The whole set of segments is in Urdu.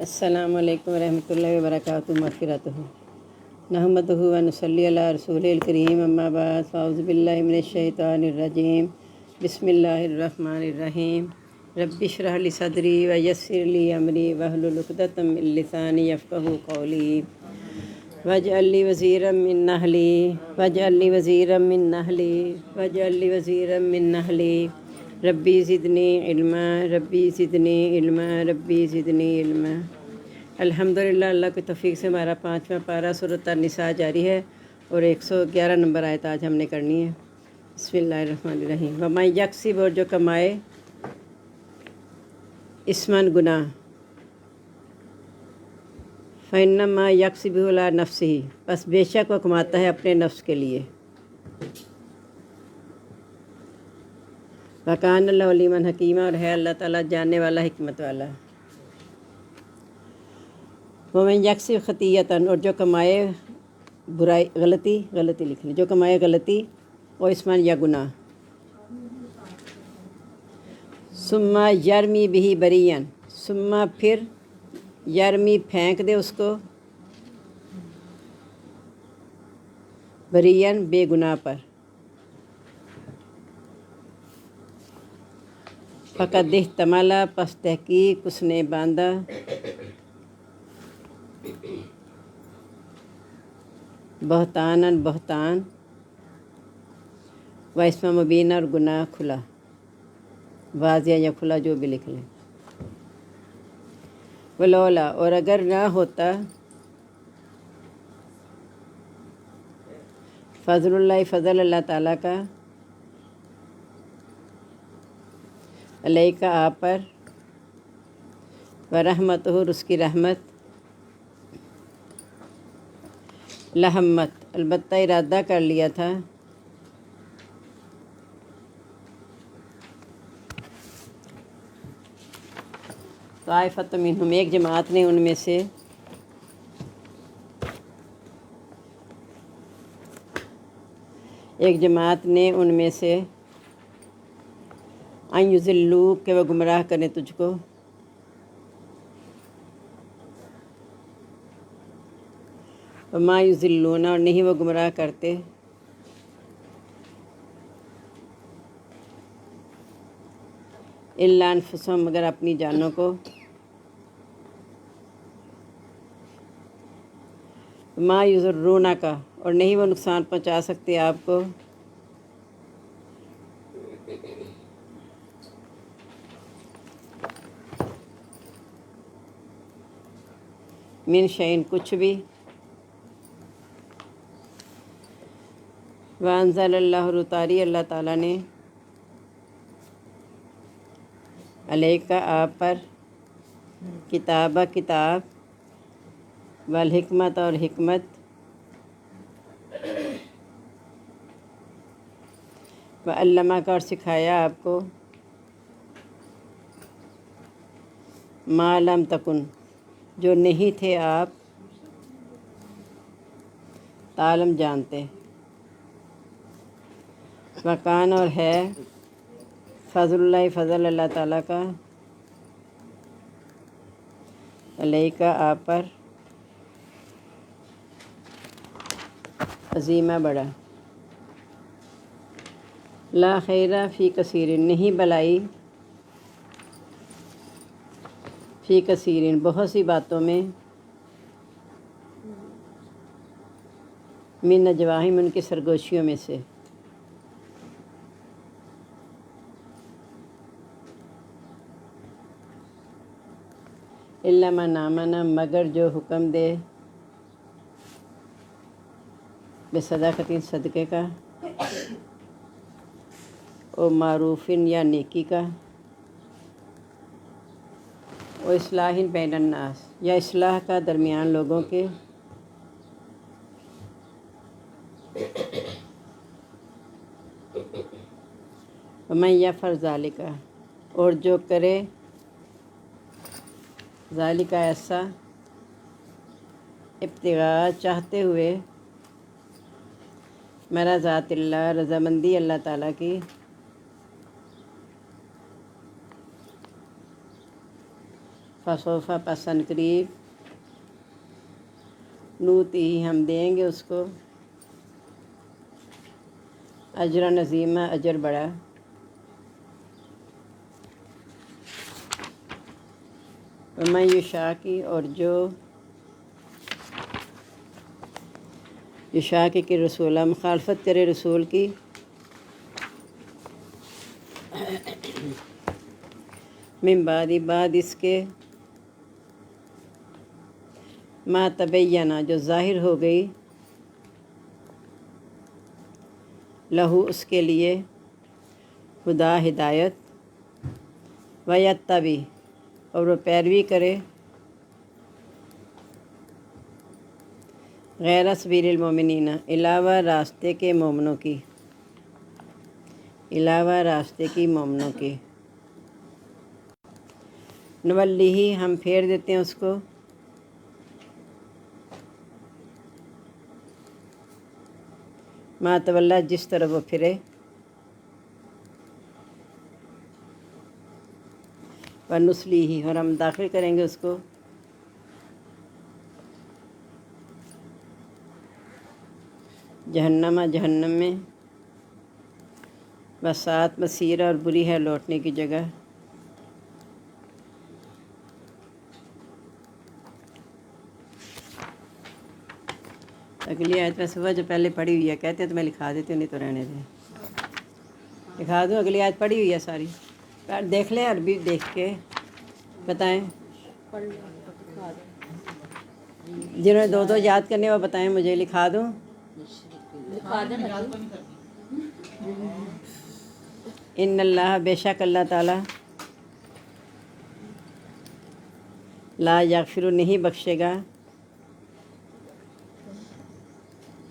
السلام علیکم ورحمۃ اللہ وبرکاتہ مغفرتہ نحمدہ و نصلی علی رسول الکریم اما بعد فاعوذ باللہ من الشیطان الرجیم بسم اللہ الرحمن الرحیم رب اشرح لی صدری ویسر لی امری واحلل عقدۃ من لسانی یفقہوا قولی واجعل لی وزیرا من اہلی واجعل لی وزیرا من اہلی واجعل لی وزیرا من اہلی ربی زدنی علما ربی زدنی علما ربی زدنی علما۔ الحمدللہ، اللہ کی توفیق سے ہمارا 5واں پارہ سورۃ النساء جاری ہے اور 111 نمبر آیت آج ہم نے کرنی ہے۔ بسم اللہ الرحمن الرحیم۔ وَمَن یکسب، اور جو کمائے، اسمن گناہ، فَإِنَّمَا یکسبہ علی نفسہ، بس بے شک وہ کماتا ہے اپنے نفس کے لیے۔ وَكَانَ اللَّهُ عَلِيمًا حَكِيمًا، اور ہے اللہ تعالیٰ جاننے والا، حکمت والا۔ وَمَن یکسب خطیئۃ، اور جو کمائے برائی، غلطی لکھ لیں، جو کمائے غلطی، وہ اسمن یا گناہ، ثم یرمی بہ بریئا، ثم پھر یرمی پھینک دے اس کو، بریئا بے گناہ پر، فقد احتمل، پس تحقیق اس نے باندھا، بہتاناً بہتان، و اسم مبین، اور گناہ کھلا، واضح یا کھلا جو بھی لکھ لیں۔ ولولا، اور اگر نہ ہوتا، فضل اللہ، فضل اللہ تعالیٰ کا، علیہ کا آپ پر، ورحمتہ، اور اس کی رحمت، لہمت، البتہ ارادہ کر لیا تھا، طائفۃ منہم، ایک جماعت نے ان میں سے، ان یضلوک، کہ وہ گمراہ کریں تجھ کو، وما یضلون، اور نہیں وہ گمراہ کرتے، الا انفسہم، مگر اپنی جانوں کو، وما یضرونک، اور نہیں وہ نقصان پہنچا سکتے آپ کو، من شیء، کچھ بھی، وانزل اللہ، اور اتاری اللہ تعالیٰ نے، علیہ کا آپ پر، کتاب والحکمت، اور حکمت، وعلمک، اور سکھایا آپ کو، ما لم تکن، جو نہیں تھے آپ، تعلم، جانتے، وکان، اور ہے، فضل اللہ، فضل اللہ تعالیٰ کا، علیہ کا آپ پر، عظیمہ، بڑا، لا خیر فی کثیر، نہیں بھلائی، فی کثیر، بہت سی باتوں میں، من نجواہم، ان کی سرگوشیوں میں سے، الا من آمن، مگر جو حکم دے، بصدقۃ، صدقے کا، او معروف، یا نیکی کا، او اصلاح بین الناس، یا اصلاح کا درمیان لوگوں کے، ومن یفعل ذلک، اور جو کرے، ذالک، ایسا، ابتغاء، چاہتے ہوئے، مرضات اللہ، رضامندی اللہ تعالیٰ کی، فسوفا پسند قریب نوتی ہی ہم دیں گے اس کو اجر نظیمہ اجر بڑا ومن یشاقی اور جو یشاقی کی رسولہ مخالفت کرے رسول کی من بعد اس کے ما تبینہ جو ظاہر ہو گئی لہو اس کے لیے ہدا ہدایت ویتبع اور وہ پیروی کرے غیر سبیل المومنین علاوہ راستے کے مومنوں کی نولیہ ہم پھیر دیتے ہیں اس کو ما تولی جس طرف وہ پھرے ونصلیہ اور ہم داخل کریں گے اس کو جہنم میں وسعت مسیرہ اور بری ہے لوٹنے کی جگہ اگلی آیت میں صبح جو پہلے پڑھی ہوئی ہے کہتے ہیں تو میں لکھا دیتی ہوں نہیں تو رہنے دیں لکھا دوں اگلی آیت پڑھی ہوئی ہے ساری دیکھ لیں عربی دیکھ کے بتائیں جنہوں نے دو یاد کرنے وہ بتائیں مجھے لکھا دوں ان اللہ بے شک اللہ تعالیٰ لا یغفر نہیں بخشے گا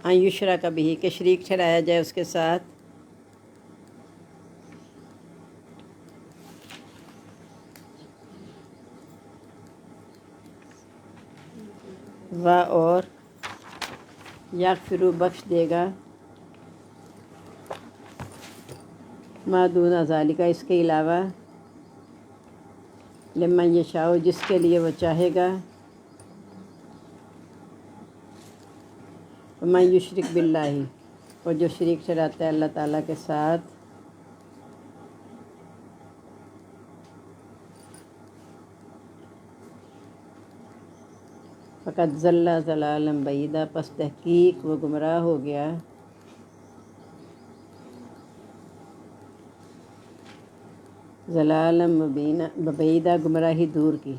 ان یشرک بہ کہ شریک ٹھہرایا جائے اس کے ساتھ اور یغفر بخش دے گا ما دون ذالک اس کے علاوہ لمن یشاء جس کے لیے وہ چاہے گا ومن یشرک باللہ اور جو شریک ٹھہراتا ہے اللہ تعالیٰ کے ساتھ فقط ضل ضلالا بعیدا پس تحقیق وہ گمراہ ہو گیا ضلالا مبینا بعیدا گمراہی دور کی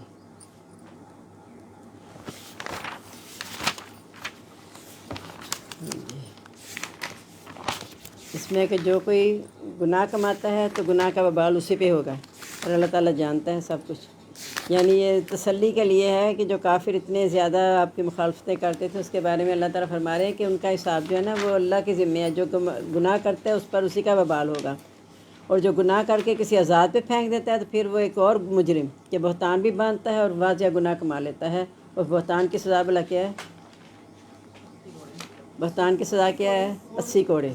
اس میں کہ جو کوئی گناہ کماتا ہے تو گناہ کا وبال اسی پہ ہوگا اور اللہ تعالیٰ جانتا ہے سب کچھ یعنی یہ تسلی کے لیے ہے کہ جو کافر اتنے زیادہ آپ کی مخالفتیں کرتے تھے اس کے بارے میں اللہ تعالیٰ فرما رہے ہیں کہ ان کا حساب جو ہے نا وہ اللہ کے ذمہ ہے جو گناہ کرتا ہے اس پر اسی کا وبال ہوگا اور جو گناہ کر کے کسی آزاد پہ پھینک دیتا ہے تو پھر وہ ایک اور مجرم کہ بہتان بھی باندھتا ہے اور واضح گناہ کما لیتا ہے اور بہتان کی سزا بلا کیا ہے بہتان کی سزا کیا ہے 80 کوڑے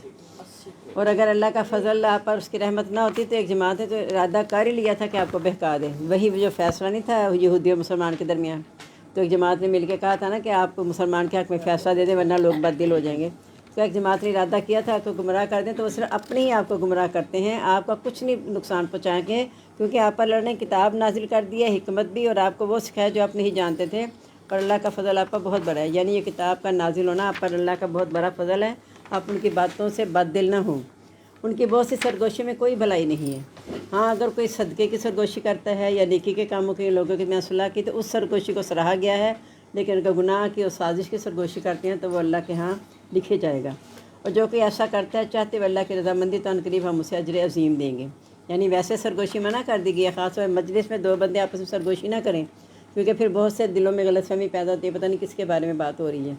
اور اگر اللہ کا فضل آپ پر اس کی رحمت نہ ہوتی تو ایک جماعت نے تو ارادہ کر ہی لیا تھا کہ آپ کو بہکا دے وہی جو فیصلہ نہیں تھا یہودی اور مسلمان کے درمیان تو ایک جماعت نے مل کے کہا تھا نا کہ آپ کو مسلمان کے حق میں فیصلہ دے دیں ورنہ لوگ بد دل ہو جائیں گے تو ایک جماعت نے ارادہ کیا تھا آپ کو گمراہ کر دیں تو وہ صرف اپنے ہی آپ کو گمراہ کرتے ہیں آپ کا کچھ نہیں نقصان پہنچائیں گے کیونکہ آپ پر لڑنے کتاب نازل کر دی ہے حکمت بھی اور آپ کو وہ سکھایا جو آپ نہیں جانتے تھے اور اللہ کا فضل آپ پر بہت بڑا ہے یعنی یہ کتاب کا نازل ہونا آپ پر اللہ کا بہت بڑا فضل ہے آپ ان کی باتوں سے بد دل نہ ہوں ان کی بہت سی سرگوشی میں کوئی بھلائی نہیں ہے ہاں اگر کوئی صدقے کی سرگوشی کرتا ہے یا نیکی کے کاموں کے لوگوں کے میں صلاح کی تو اس سرگوشی کو سراہا گیا ہے لیکن اگر گناہ کی اور سازش کی سرگوشی کرتے ہیں تو وہ اللہ کے ہاں لکھے جائے گا اور جو کوئی ایسا کرتا ہے چاہتے وہ اللہ کی رضامندی تو ان قریب ہم اسے اجر عظیم دیں گے یعنی ویسے سرگوشی منع کر دی گئی ہے خاص طور پر مجلس میں دو بندے آپس میں سرگوشی نہ کریں کیونکہ پھر بہت سے دلوں میں غلط فہمی پیدا ہوتی ہے پتہ نہیں کس کے بارے میں بات ہو رہی ہے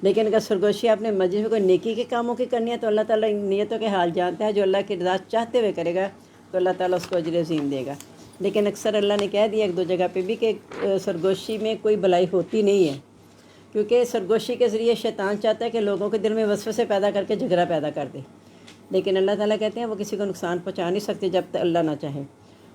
لیکن اگر سرگوشی آپ نے مجلس میں کوئی نیکی کے کاموں کی کرنی ہے تو اللہ تعالیٰ نیتوں کے حال جانتا ہے جو اللہ کی رضا چاہتے ہوئے کرے گا تو اللہ تعالیٰ اس کو اجر عظیم دے گا لیکن اکثر اللہ نے کہہ دیا ایک دو جگہ پہ بھی کہ سرگوشی میں کوئی بھلائی ہوتی نہیں ہے کیونکہ سرگوشی کے ذریعے شیطان چاہتا ہے کہ لوگوں کے دل میں وسوسے پیدا کر کے جھگڑا پیدا کر دے لیکن اللہ تعالیٰ کہتے ہیں وہ کسی کو نقصان پہنچا نہیں سکتے جب تک اللہ نہ چاہے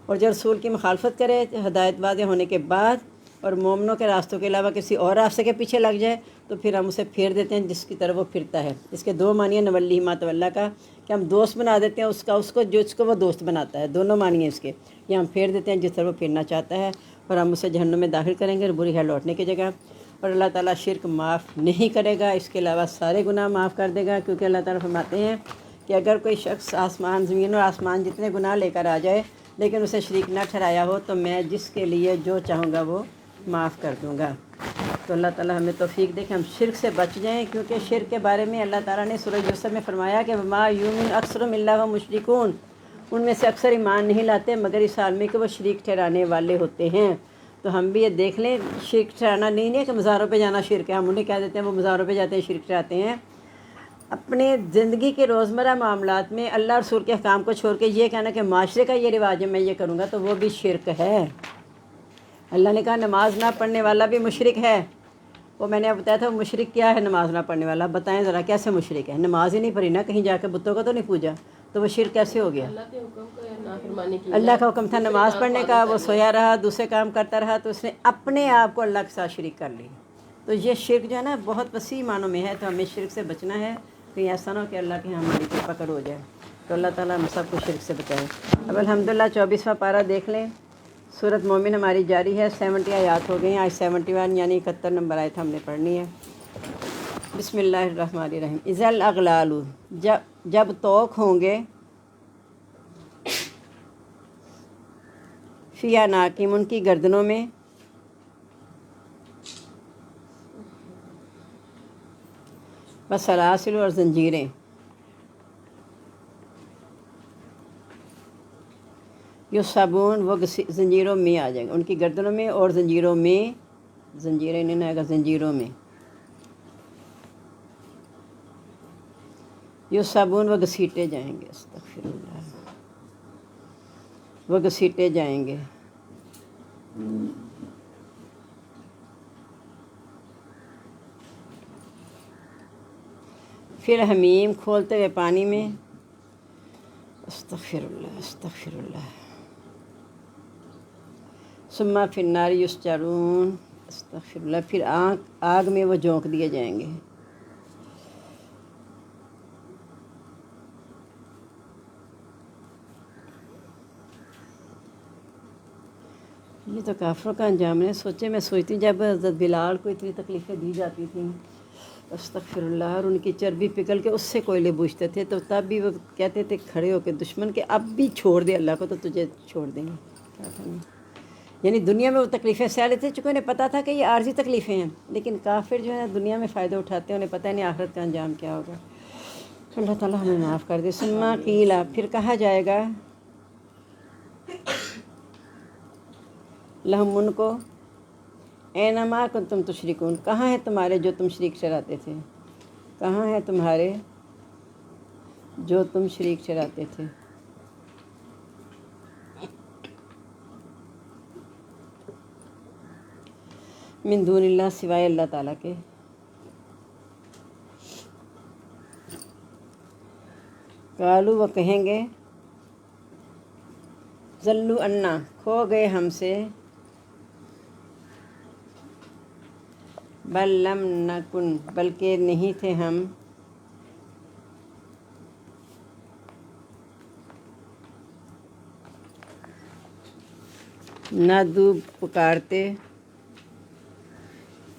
اور جو رسول کی مخالفت کرے ہدایت واضح ہونے کے بعد اور مومنوں کے راستوں کے علاوہ کسی اور راستے کے پیچھے لگ جائے تو پھر ہم اسے پھیر دیتے ہیں جس کی طرف وہ پھرتا ہے۔ اس کے دو معنی ہیں نولی ما تولا کا، کہ ہم دوست بنا دیتے ہیں اس کو جو اس کو وہ دوست بناتا ہے، دونوں معنی ہیں اس کے، یا ہم پھیر دیتے ہیں جس طرف وہ پھرنا چاہتا ہے، اور ہم اسے جہنم میں داخل کریں گے اور بری ہے لوٹنے کی جگہ۔ اور اللہ تعالیٰ شرک معاف نہیں کرے گا، اس کے علاوہ سارے گناہ معاف کر دے گا، کیونکہ اللہ تعالیٰ فرماتے ہیں کہ اگر کوئی شخص آسمان زمین اور آسمان جتنے گناہ لے کر آ جائے لیکن اسے شریک نہ ٹھہرایا ہو تو میں جس کے لیے جو چاہوں گا وہ معاف کر دوں گا۔ تو اللہ تعالیٰ ہمیں توفیق دے کہ ہم شرک سے بچ جائیں، کیونکہ شرک کے بارے میں اللہ تعالیٰ نے سورہ یوسف میں فرمایا کہ وما یؤمن اکثرهم الا وهم مشرکون، ان میں سے اکثر ایمان نہیں لاتے مگر اس حال میں کہ وہ شریک ٹھہرانے والے ہوتے ہیں۔ تو ہم بھی یہ دیکھ لیں، شرک ٹھہرانا نہیں ہے کہ مزاروں پہ جانا شرک ہے، ہم انہیں کہہ دیتے ہیں وہ مزاروں پہ جاتے ہیں شرک ٹھہراتے ہیں۔ اپنے زندگی کے روزمرہ معاملات میں اللہ اور رسول کے احکام کو چھوڑ کے یہ کہنا کہ معاشرے کا یہ رواج ہے میں یہ کروں گا، تو وہ بھی شرک ہے۔ اللہ نے کہا نماز نہ پڑھنے والا بھی مشرک ہے۔ وہ میں نے اب بتایا تھا وہ مشرک کیا ہے، نماز نہ پڑھنے والا، بتائیں ذرا کیسے مشرک ہے؟ نماز ہی نہیں پڑھی نا، کہیں جا کے بتوں کو تو نہیں پوجا، تو وہ شرک کیسے ہو گیا؟ اللہ کا حکم تھا نماز پڑھنے کا، وہ سویا رہا، دوسرے کام کرتا رہا، تو اس نے اپنے آپ کو اللہ کے ساتھ شریک کر لی۔ تو یہ شرک جو ہے نا بہت وسیع معنوں میں ہے، تو ہمیں شرک سے بچنا ہے، کہیں ایسا نہ ہو کہ اللہ کے یہاں ہماری کوئی پکڑ ہو جائے۔ تو اللہ تعالیٰ ہم سب کو شرک سے بچائے۔ اب الحمدللہ 24واں پارہ دیکھ لیں، سورۃ مومن ہماری جاری ہے، 70 آیات ہو گئی ہیں، آج 71 یعنی 71 نمبر آیت ہم نے پڑھنی ہے۔ بسم اللہ الرحمن الرحیم۔ اذا الاغلال، جب توق ہوں گے، فی اعناقہم ان کی گردنوں میں، وسلاسل اور زنجیریں، یصحبون وہ زنجیروں میں آ جائیں گے، ان کی گردنوں میں اور زنجیروں میں، زنجیریں نہیں آئے گا، زنجیروں میں، یصحبون وہ گھسیٹے جائیں گے، استغفر اللہ، وہ گھسیٹے جائیں گے، پھر حمیم کھولتے ہوئے پانی میں، استغفر اللہ استغفر اللہ، ثم فی النار یسجرون، استغفر اللہ، پھر آگ میں وہ جھونک دیے جائیں گے۔ یہ تو کافروں کا انجام ہے۔ میں سوچتی ہوں جب حضرت بلال کو اتنی تکلیفیں دی جاتی تھیں، استغفر اللہ، اور ان کی چربی پگھل کے اس سے کوئلے بوجھتے تھے، تو تب بھی وہ کہتے تھے کھڑے ہو کے دشمن کے اب بھی چھوڑ دے اللہ کو تو تجھے چھوڑ دیں گے، کیا کریں؟ یعنی دنیا میں وہ تکلیفیں سہ لیتے چونکہ انہیں پتہ تھا کہ یہ عارضی تکلیفیں ہیں، لیکن کافر جو ہے دنیا میں فائدہ اٹھاتے ہیں، انہیں پتہ نہیں آخرت کا انجام کیا ہوگا۔ اللہ تعالیٰ ہمیں معاف کر دے۔ ثم قیل، پھر کہا جائے گا، لہم ان کو، اینما کنتم تشرکون، کہاں ہیں تمہارے جو تم شریک ٹھہراتے تھے، کہاں ہیں تمہارے جو تم شریک ٹھہراتے تھے۔ من دون اللہ، سوائے اللہ تعالیٰ کے۔ قالوا، وہ کہیں گے، ضلوا عنا، کھو گئے ہم سے، بل لم نکن، بلکہ نہیں تھے ہم، ندعو پکارتے،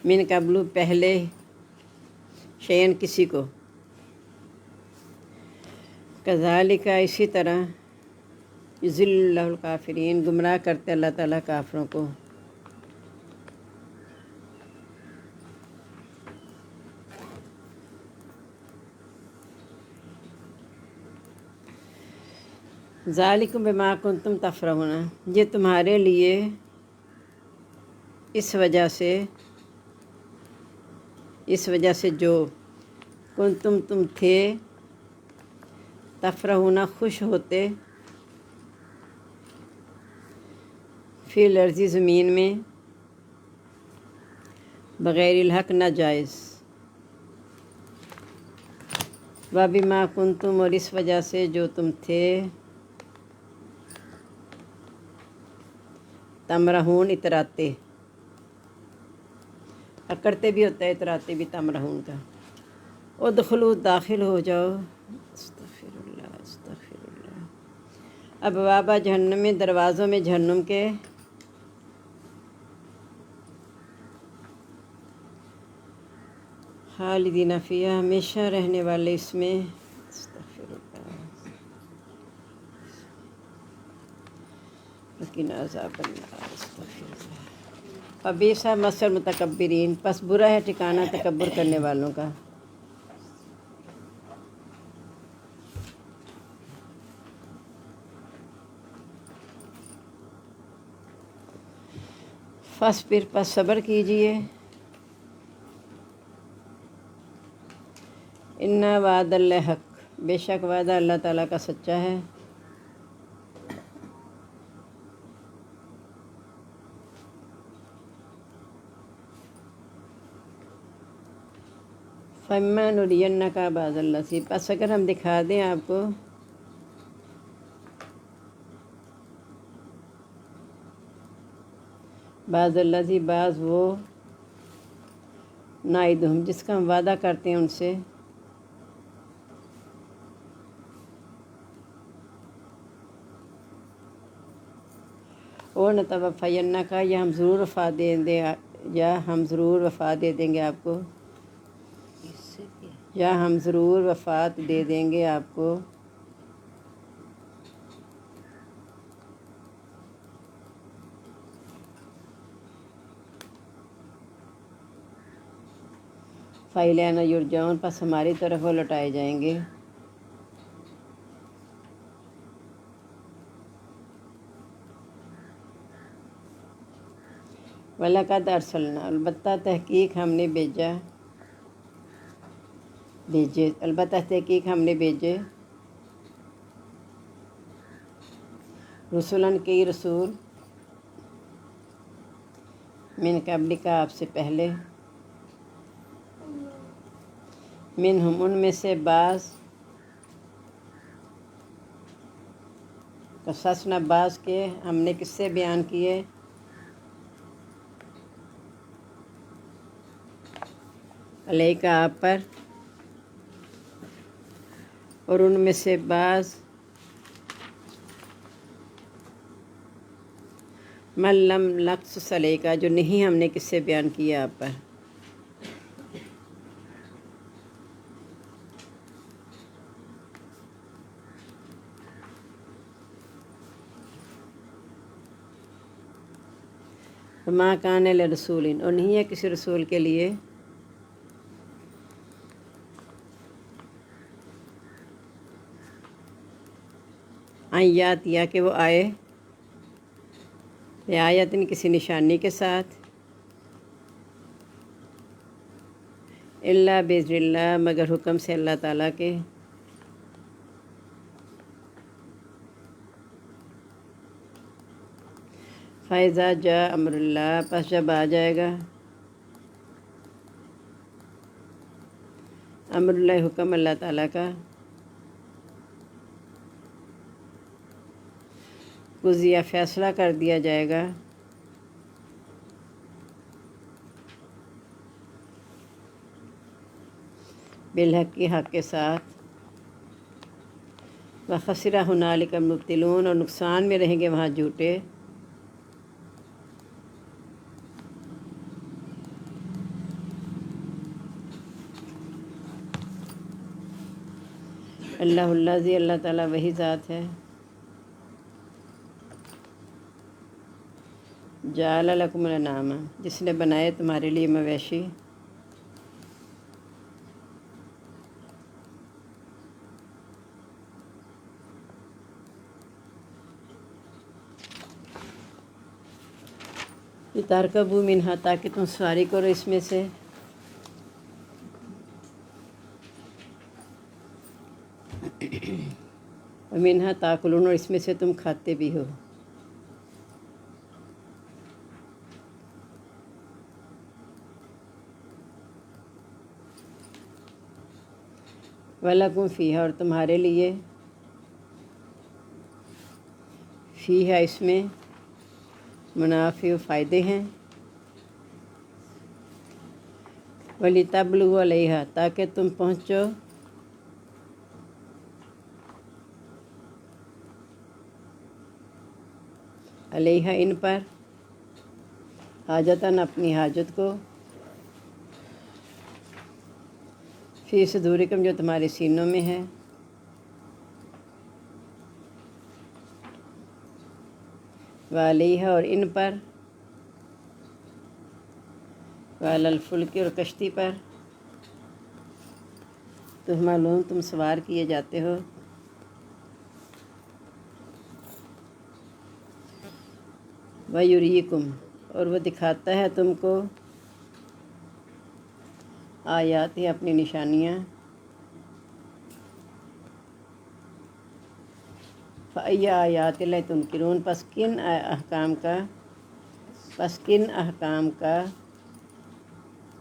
من قبل پہلے، شیئن کسی کو، کذالک اسی طرح، یضل اللہ الکافرین، گمراہ کرتے اللہ تعالیٰ کافروں کو۔ ذالکم بما کنتم تفرحون، یہ تمہارے لیے اس وجہ سے جو کنتم تم تھے، تفرحون خوش ہوتے، فی الارض زمین میں، بغیر الحق ناجائز، وبما کنتم اور اس وجہ سے جو تم تھے، تمرہون اتراتے، اکڑتے بھی ہوتا ہے، اتراتے بھی تمرہون کا۔ ادخلو داخل ہو جاؤ، استغفر اللہ استغفر اللہ، ابواب جہنم میں دروازوں میں جہنم کے، خالدین فیہا ہمیشہ رہنے والے اس میں، استغفر اللہ وقنا عذاب النار، استغفر اللہ۔ فبئس مثوى المتکبرین، پس برا ہے ٹھکانہ تکبر کرنے والوں کا۔ فاصبر، پس صبر کیجئے، ان وعد اللہ حق، بے شک وعدہ اللہ تعالیٰ کا سچا ہے۔ فَإِمَّا نُرِيَنَّكَ بَعْضَ الَّذِي، پس اگر ہم دکھا دیں آپ کو بعض الذی، بعض وہ، نعدہم جس کا ہم وعدہ کرتے ہیں ان سے، اور نتوفینک، یا ہم ضرور وفات دے دیں، یا ہم ضرور وفات دے دیں گے آپ کو، یا ہم ضرور وفات دے دیں گے آپ کو، فَإِلَيْنَا یرجعون، پس ہماری طرف وہ لوٹائے جائیں گے۔ وَلَقَدْ أَرْسَلْنَا، البتہ تحقیق ہم نے بھیجے، البتہ تحقیق ہم نے بھیجے، رسولاً کئی رسول، من قبلک آپ سے پہلے، منہم ان میں سے بعض، قصصنا بعض کے ہم نے قصے بیان کیے، علیک آپ پر، اور ان میں سے بعض، من لم نقصص علیک، جو نہیں ہم نے قصے بیان کیے آپ پر۔ وما کان لرسول، اور نہیں ہے کسی رسول کے لیے، ان یاتیا کہ وہ آئے، بآیۃ کسی نشانی کے ساتھ، الا باذن اللہ مگر حکم سے اللہ تعالیٰ کے، فاذا جاء امر اللہ، پس جب آ جائے گا امر اللہ، حکم اللہ تعالیٰ کا، قضیہ فیصلہ کر دیا جائے گا، بالحق کی حق کے ساتھ، وخسر ہنالک المبطلون، اور نقصان میں رہیں گے وہاں جھوٹے، اللہ الذی، اللہ تعالیٰ وہی ذات ہے، جعل لکم الانعام، جس نے بنائے تمہارے لیے مویشی، لترکبوا منہا، تاکہ تم سواری کرو اس میں سے، ومنہا تاکلون، اور اس میں سے تم کھاتے بھی ہو۔ وَلَکُم فیہا، اور تمہارے لیے، فیہا اس میں، منافع و فائدے ہیں، وَلِتَبْلُغُوا عَلَيْہا تاکہ تم پہنچو علیہا ان پر، حاجتاً اپنی حاجت کو، فی صدورکم جو تمہارے سینوں میں ہے، وعلیہا اور ان پر، وعلی الفلک اور کشتی پر، تحملون تم سوار کیے جاتے ہو، وَیُرِیکُم اور وہ دکھاتا ہے تم کو، آیات اپنی نشانیاں، فَأَيَّ آیاتِ اللہِ تُنکرون پس کن احکام کا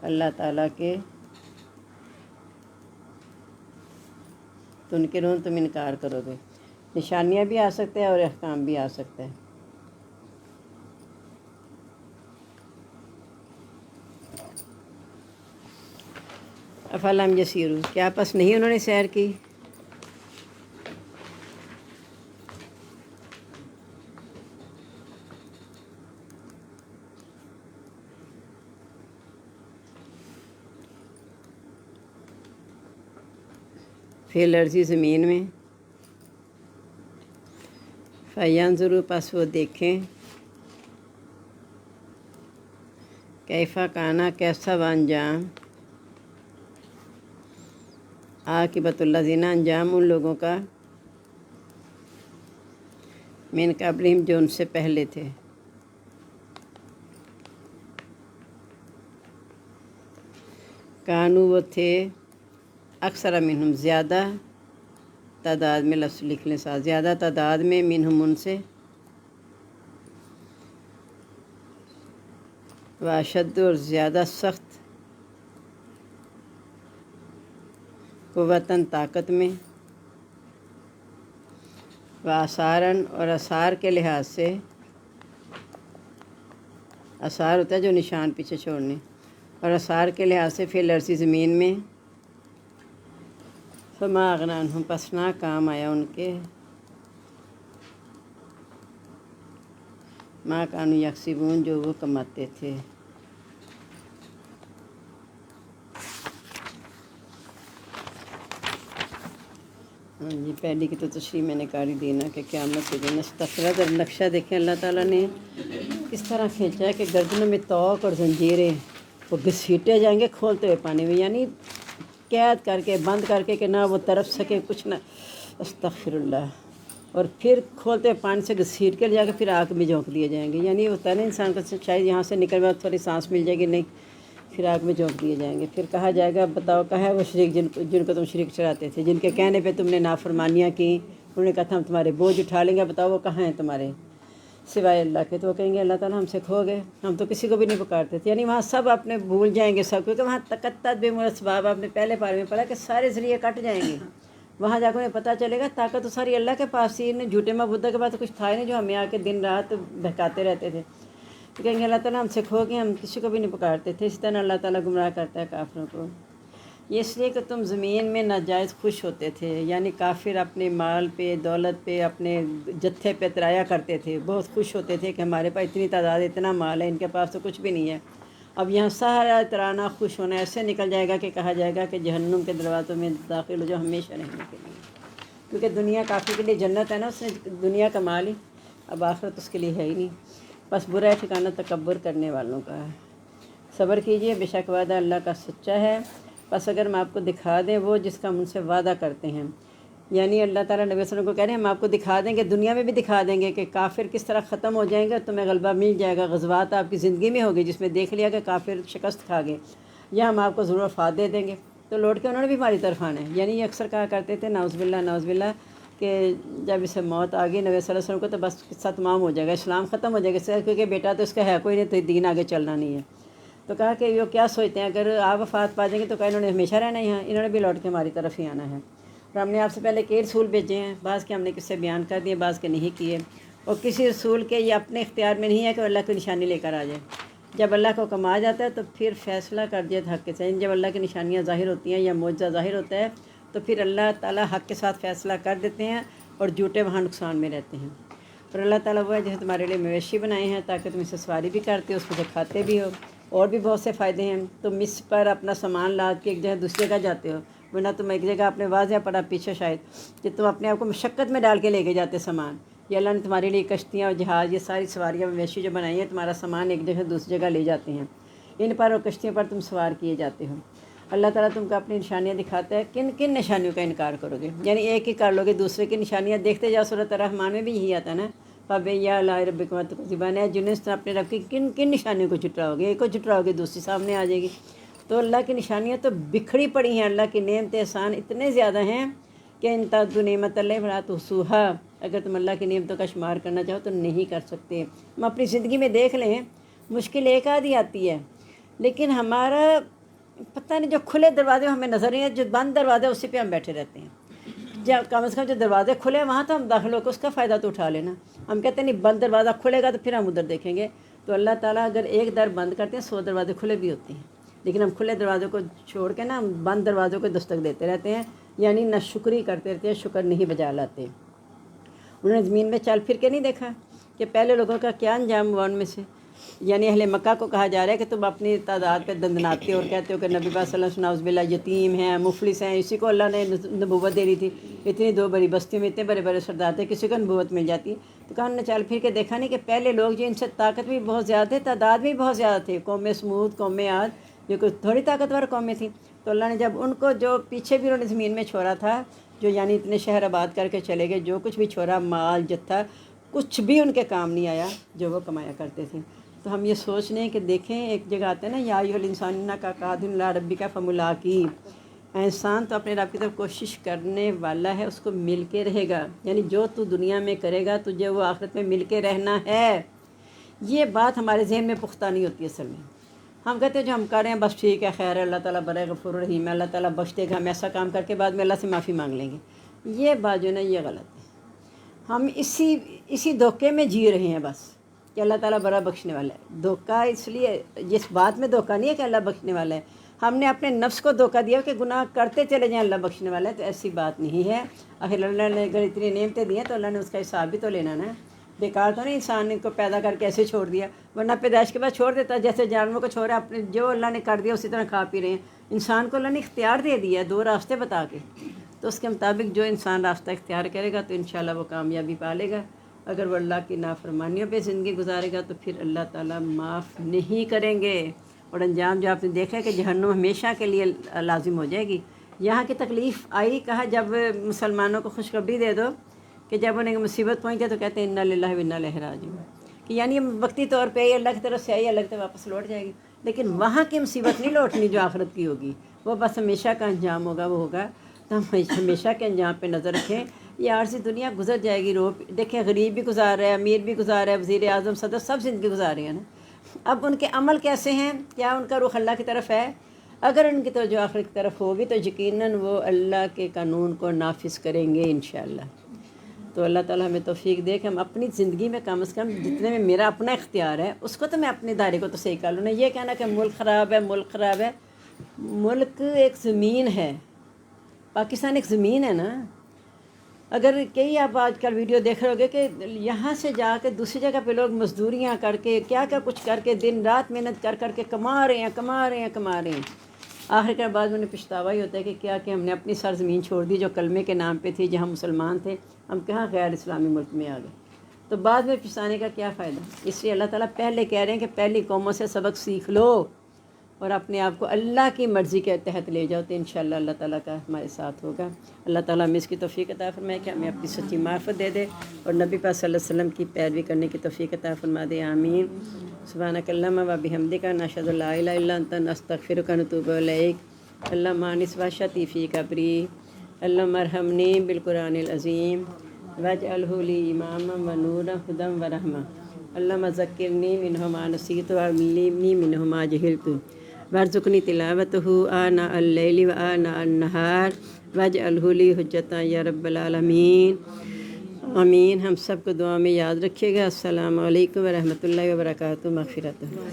اللہ تعالیٰ کے تنکرون تم انکار کرو گے۔ نشانیاں بھی آ سکتے ہیں اور احکام بھی آ سکتے ہیں۔ افلم یسیروا کیا پس نہیں انہوں نے سیر کی، فی الارض زمین میں، فینظروا پس وہ دیکھیں، کیفا کانا کیسا وہ انجام، عاقبۃ الذین انجام ان لوگوں کا، من قبلہم جو ان سے پہلے تھے، کانو وہ تھے، اکثر منہم زیادہ تعداد میں، لفظ لکھ لیں ساتھ، زیادہ تعداد میں، منہم ان سے، واشد اور زیادہ سخت، قوتاً طاقت میں، وآثاراً اور آثار کے لحاظ سے، آثار ہوتا ہے جو نشان پیچھے چھوڑنے، اور آثار کے لحاظ سے فی الارض زمین میں، فما اغنی عنہم پس نہ کام آیا ان کے، ما کانوا یکسبون جو وہ کماتے تھے۔ ہاں جی، پہلی کی تو تشریح میں نے کاری دینا کہ قیامت کے دن استخرت اور نقشہ دیکھیں اللہ تعالیٰ نے کس طرح کھینچا ہے کہ گردنوں میں توق اور زنجیریں وہ گھسیٹے جائیں گے کھولتے ہوئے پانی میں، یعنی قید کر کے بند کر کے کہ نہ وہ طرف سکے کچھ نہ، استغفر اللہ، اور پھر کھولتے ہوئے پانی سے گھسیٹ کے لے جا کے پھر آگ میں جھونک دیے جائیں گے، یعنی ہوتا ہے نا انسان کو شاید یہاں سے نکل گیا تھوڑی سانس مل جائے گی، نہیں پھر آگ میں جھونک دیے جائیں گے، پھر کہا جائے گا بتاؤ کہاں ہے وہ شریک جن کو تم شریک چڑھاتے تھے، جن کے کہنے پہ تم نے نافرمانیاں کی، انہوں نے کہا تھا ہم تمہارے بوجھ اٹھا لیں گے، بتاؤ وہ کہاں ہیں تمہارے سوائے اللہ کے، تو وہ کہیں گے اللہ تعالیٰ ہم سے کھو گئے، ہم تو کسی کو بھی نہیں پکارتے تھے، یعنی وہاں سب اپنے بھول جائیں گے سب، کیونکہ وہاں تقطعت بہم الاسباب آپ نے پہلے پارے میں پڑھا کہ سارے ذریعے کٹ جائیں گے، وہاں جا کے انہیں پتہ چلے گا طاقت تو ساری اللہ کے پاس ہی، جھوٹے معبودوں کے پاس تو کچھ تھا ہی نہیں جو ہمیں آ کے دن رات بہکاتے رہتے تھے، تو کہیں گے اللہ تعالیٰ ہم سے کھو گئے، ہم کسی کو بھی نہیں پکارتے تھے، اسی طرح اللہ تعالیٰ گمراہ کرتا ہے کافروں کو، یہ اس لیے کہ تم زمین میں ناجائز خوش ہوتے تھے، یعنی کافر اپنے مال پہ دولت پہ اپنے جتھے پہ اترایا کرتے تھے، بہت خوش ہوتے تھے کہ ہمارے پاس اتنی تعداد اتنا مال ہے، ان کے پاس تو کچھ بھی نہیں ہے، اب یہاں سارا اترانا خوش ہونا ایسے نکل جائے گا کہ کہا جائے گا کہ جہنم کے دروازوں میں داخل ہو جو ہمیشہ رہنے کے لیے، کیونکہ دنیا کافی کے لیے جنت ہے نا، اس نے دنیا کا مال ہی، اب آخرت اس کے لیے ہے ہی نہیں، بس برا ٹھکانہ تکبر کرنے والوں کا ہے۔ صبر کیجئے، بے شک وعدہ اللہ کا سچا ہے، بس اگر ہم آپ کو دکھا دیں وہ جس کا ہم ان سے وعدہ کرتے ہیں، یعنی اللہ تعالیٰ نبی صلی اللہ علیہ وسلم کو کہہ رہے ہیں ہم آپ کو دکھا دیں گے، دنیا میں بھی دکھا دیں گے کہ کافر کس طرح ختم ہو جائیں گے اور تمہیں غلبہ مل جائے گا، غزوات آپ کی زندگی میں ہوگی جس میں دیکھ لیا کہ کافر شکست کھا گئے، یا ہم آپ کو ضرور وفات دے دیں گے، تو لوٹ کے انہوں نے بھی ہماری طرف آنا ہے، یعنی یہ اکثر کہا کرتے تھے نعوذ باللہ کہ جب اسے موت آ گئی نبی صلی اللہ علیہ وسلم کو تو بس قصہ تمام ہو جائے گا، اسلام ختم ہو جائے گا، کیونکہ بیٹا تو اس کا ہے کوئی نہیں، تو دین آگے چلنا نہیں ہے، تو کہا کہ یہ کیا سوچتے ہیں اگر آپ وفات پا جائیں گے تو کہا انہوں نے ہمیشہ رہنا ہی ہے، انہوں نے بھی لوٹ کے ہماری طرف ہی آنا ہے، اور ہم نے آپ سے پہلے کئی رسول بھیجے ہیں، بعض کے ہم نے قصے بیان کر دیے، بعض کے نہیں کیے، اور کسی رسول کے یہ اپنے اختیار میں نہیں ہے کہ وہ اللہ کی نشانی لے کر آ جائے۔ جب اللہ کو کما جاتا ہے تو پھر فیصلہ کر دیا حق کے ساتھ۔ جب اللہ کی نشانیاں ظاہر ہوتی ہیں یا معجزہ ظاہر ہوتا ہے تو پھر اللہ تعالیٰ حق کے ساتھ فیصلہ کر دیتے ہیں اور جھوٹے وہاں نقصان میں رہتے ہیں۔ اور اللہ تعالیٰ وہ ہے جیسے تمہارے لیے مویشی بنائے ہیں تاکہ تم اسے سواری بھی کرتے ہو، اس کو کھاتے بھی ہو، اور بھی بہت سے فائدے ہیں۔ تم اس پر اپنا سامان لاد کے ایک جگہ دوسری جگہ جاتے ہو، ورنہ تم ایک جگہ اپنے واضح پڑا پیچھے شاید کہ تم اپنے آپ کو مشقت میں ڈال کے لے کے جاتے سامان۔ یہ اللہ نے تمہارے لیے کشتیاں اور جہاز، یہ ساری سواریاں مویشی جو بنائی ہیں، تمہارا سامان ایک جگہ دوسری جگہ لے جاتے ہیں، ان پر اور کشتیوں پر تم سوار کیے جاتے ہو۔ اللہ تعالیٰ تم کو اپنی نشانیاں دکھاتا ہے، کن کن نشانیوں کا انکار کرو گے؟ یعنی ایک ہی کر لو گے، دوسرے کی نشانیاں دیکھتے جاؤ۔ سورۃ الرحمن میں بھی یہی آتا ہے نا، فَبِأَيِّ آلَاءِ رَبِّكُمَا تُكَذِّبَانِ ہے، جنہیں تم اپنے رب کی کن کن نشانیوں کو جھٹلاؤ گے؟ ایک کو جھٹلاؤ گے دوسری سامنے آ جائے گی۔ تو اللہ کی نشانیاں تو بکھری پڑی ہیں، اللہ کی نعمت احسان اتنے زیادہ ہیں کہ ان تعدوا نعمت اللہ فلا تحصوها، اگر تم اللہ کی نعمتوں کا شمار کرنا چاہو تو نہیں کر سکتے۔ ہم اپنی زندگی میں دیکھ لیں، مشکل ایک آدھی آتی ہے، لیکن ہمارا پتہ نہیں جو کھلے دروازے ہمیں نظر نہیں ہے، جو بند دروازے اسی پہ ہم بیٹھے رہتے ہیں۔ جب کم از کم جو دروازے کھلے ہیں وہاں تو ہم داخل ہو کے اس کا فائدہ تو اٹھا لینا۔ ہم کہتے ہیں نہیں بند دروازہ کھلے گا تو پھر ہم ادھر دیکھیں گے۔ تو اللہ تعالیٰ اگر ایک در بند کرتے ہیں 100 دروازے کھلے بھی ہوتے ہیں، لیکن ہم کھلے دروازوں کو چھوڑ کے نا ہم بند دروازوں کو دستک دیتے رہتے ہیں، یعنی ناشکری کرتے رہتے ہیں، شکر نہیں بجا لاتے۔ انہوں نے زمین میں چل پھر کے نہیں دیکھا کہ پہلے لوگوں کا کیا انجام ہوا ان میں سے؟ یعنی اہل مکہ کو کہا جا رہا ہے کہ تم اپنی تعداد پہ دندناتے ہو اور کہتے ہو کہ نبی پاک صلی اللہ علیہ وسلم نعوذ باللہ یتیم ہیں، مفلس ہیں، اسی کو اللہ نے نبوت دے دی تھی۔ اتنی 2 بڑی بستیوں میں اتنے بڑے بڑے سردار تھے، کسی کو نبوت مل جاتی۔ تو کہا انہوں نے چل پھر کے دیکھا نہیں کہ پہلے لوگ جو ان سے طاقت بھی بہت زیادہ تھے، تعداد بھی بہت زیادہ تھے، قوم سمود، قوم عاد، جو کہ تھوڑی طاقتور قومیں تھیں۔ تو اللہ نے جب ان کو جو پیچھے بھی انہوں نے زمین میں چھوڑا تھا، جو یعنی اتنے شہر آباد کر کے چلے گئے، جو کچھ بھی چھوڑا، مال جتھا، کچھ بھی ان کے کام نہیں آیا جو وہ کمایا کرتے تھے۔ تو ہم یہ سوچ لیں کہ دیکھیں ایک جگہ آتے ہیں نا، یا ایھا الانسان انک قادر الی ربک فملاقیہ، انسان تو اپنے رب کی طرف کوشش کرنے والا ہے، اس کو مل کے رہے گا، یعنی جو تو دنیا میں کرے گا تجھے وہ آخرت میں مل کے رہنا ہے۔ یہ بات ہمارے ذہن میں پختہ نہیں ہوتی اصل میں۔ ہم کہتے ہیں جو ہم کر رہے ہیں بس ٹھیک ہے، خیر ہے، اللہ تعالیٰ بڑا غفور رحیم ہے، اللہ تعالیٰ بخش دے گا، ہم ایسا کام کر کے بعد میں اللہ سے معافی مانگ لیں گے۔ یہ بات جو ہے نا یہ غلط ہے۔ ہم اسی دھوکے میں جی رہے ہیں بس کہ اللہ تعالیٰ بڑا بخشنے والا ہے۔ دھوکہ اس لیے، اس بات میں دھوکہ نہیں ہے کہ اللہ بخشنے والا ہے، ہم نے اپنے نفس کو دھوکہ دیا کہ گناہ کرتے چلے جائیں اللہ بخشنے والا ہے، تو ایسی بات نہیں ہے۔ آخر اللہ نے اگر اتنی نعمتیں دی ہیں تو اللہ نے اس کا حساب بھی تو لینا نا۔ بیکار تو نہیں انسان نے کو پیدا کر کے ایسے چھوڑ دیا، ورنہ پیدائش کے بعد چھوڑ دیتا جیسے جانوروں کو چھوڑا، اپنے جو اللہ نے کر دیا اسی طرح کھا پی رہے ہیں۔ انسان کو اللہ نے اختیار دے دیا ہے 2 راستے بتا کے، تو اس کے مطابق جو انسان راستہ اختیار کرے گا تو انشاءاللہ وہ کامیابی پالے گا۔ اگر وہ اللہ کی نافرمانیوں پہ زندگی گزارے گا تو پھر اللہ تعالیٰ معاف نہیں کریں گے، اور انجام جو آپ نے دیکھا ہے کہ جہنم ہمیشہ کے لیے لازم ہو جائے گی۔ یہاں کی تکلیف آئی، کہا جب مسلمانوں کو خوشخبری دے دو کہ جب انہیں مصیبت پہنچے تو کہتے ہیں انا للہ و انا الیہ راجعون، کہ یعنی وقتی طور پہ اللہ کی طرف سے آئی، اللہ کی طرف واپس لوٹ جائے گی، لیکن وہاں کی مصیبت نہیں لوٹنی جو آخرت کی ہوگی، وہ بس ہمیشہ کا انجام ہوگا، وہ ہوگا۔ تو ہم ہمیشہ کے انجام پہ نظر رکھیں۔ یہ عارضی دنیا گزر جائے گی، دیکھیں غریب بھی گزار رہا ہے، امیر بھی گزار رہا ہے، وزیر اعظم، صدر، سب زندگی گزار رہے ہیں نا۔ اب ان کے عمل کیسے ہیں؟ کیا ان کا رخ اللہ کی طرف ہے؟ اگر ان کی توجہ آخرت کی طرف ہوگی تو یقیناً وہ اللہ کے قانون کو نافذ کریں گے انشاءاللہ۔ تو اللہ تعالیٰ ہمیں توفیق دے کہ ہم اپنی زندگی میں کم از کم جتنے میں میرا اپنا اختیار ہے اس کو تو میں اپنے دائرے کو تو صحیح کر لوں نا۔ یہ کہنا کہ ملک خراب ہے، ملک خراب ہے، ملک ایک زمین ہے، پاکستان ایک زمین ہے نا۔ اگر کئی آپ آج کل ویڈیو دیکھ رہے ہوگے کہ یہاں سے جا کے دوسری جگہ پہ لوگ مزدوریاں کر کے کیا کچھ کر کے دن رات محنت کر کے کما رہے ہیں، آخر کے بعد انہیں پچھتاوا ہی ہوتا ہے کہ کیا کہ ہم نے اپنی سرزمین چھوڑ دی جو کلمے کے نام پہ تھی، جہاں مسلمان تھے، ہم کہاں غیر اسلامی ملک میں آ گئے، تو بعد میں پچھتانے کا کیا فائدہ؟ اس لیے اللہ تعالیٰ پہلے کہہ رہے ہیں کہ پہلی قوموں سے سبق سیکھ لو اور اپنے آپ کو اللہ کی مرضی کے تحت لے جاؤ، تو انشاءاللہ اللہ تعالیٰ کا ہمارے ساتھ ہوگا۔ اللہ تعالیٰ ہمیں اس کی توفیق عطا فرمائے کہ ہمیں اپنی سچی معرفت دے دے اور نبی پاک صلی اللہ علیہ وسلم کی پیروی کرنے کی توفیق عطا فرما دے، آمین۔ سبحانک اللہم و بحمدک، نشہد ان لا الہ الا انت، نستغفرک و نتوب الیک۔ اللہم انس واشتی فی قبری، اللہم ارحمنی بالقرآن العظیم واجعلہ لی اماما و نورا ھدی و رحمہ، اللہم ذکرنی منہ ما نسیت وعلمنی منہ ما جہلت وارزقنی تلاوتہ آناء اللیل و آناء النہار واجعلہ لی حجۃ یا رب العالمین، آمین۔ ہم سب کو دعا میں یاد رکھیے گا۔ السلام علیکم ورحمۃ اللہ وبرکاتہ۔ مغفرت۔